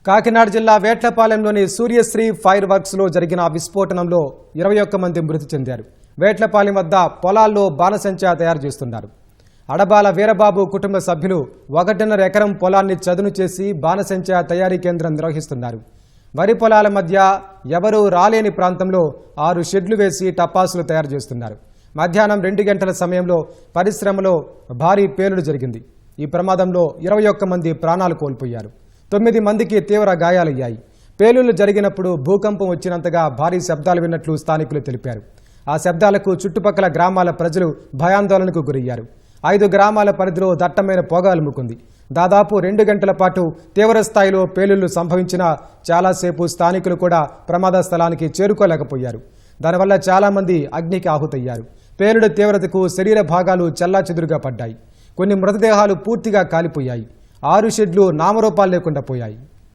కాకినాడ జిల్లా వేట్లపాలెంలోని Suryasri fire works లో జరిగిన విస్ఫోటనంలో 21 మంది మృతి చెందారు. వేట్లపాలెం వద్ద పొలాల్లో బాణసంచా తయారు చేస్తున్నారు. అడబాల వీరబాబు కుటుంబ సభ్యులు 1.5 ఎకరం పొలాన్ని చదును చేసి బాణసంచా తయారీ కేంద్రం నిర్వహిస్తున్నారు. వరి పొలాల మధ్య ఎవరూ రాలేని ప్రాంతంలో 6 షెడ్లు వేసి టపాసులు తయారు చేస్తున్నారు. మధ్యాహ్నం 2 గంటల సమయంలో పరిశ్రమలో భారీ పేలుడు జరిగింది. ఈ ప్రమాదంలో 21 మంది ప్రాణాలు కోల్పోయారు. 9 మందికి తీవ్ర గాయాలయ్యాయి. పేలుళ్లు జరిగినప్పుడు భూకంపం వచ్చినంతగా భారీ శబ్దాలు విన్నట్లు స్థానికులు తెలిపారు. ఆ శబ్దాలకు చుట్టుపక్కల గ్రామాల ప్రజలు భయాందోళనకు గురయ్యారు. 5 గ్రామాల పరిధిలో దట్టమైన పొగ అలుముకుంది. దాదాపు 2 గంటల పాటు తీవ్ర స్థాయిలో పేలుళ్లు సంభవించినా చాలాసేపు స్థానికులు కూడా ప్రమాద స్థలానికి చేరుకోలేకపోయారు. దానివల్ల చాలామంది అగ్నికి ఆహుతయ్యారు. పేలుడు తీవ్రతకు శరీర భాగాలు చెల్లాచెదురుగా పడ్డాయి. కొన్ని మృతదేహాలు పూర్తిగా కాలిపోయాయి. 6 షెడ్లు నామరూపాలు లేకుండా పోయాయి.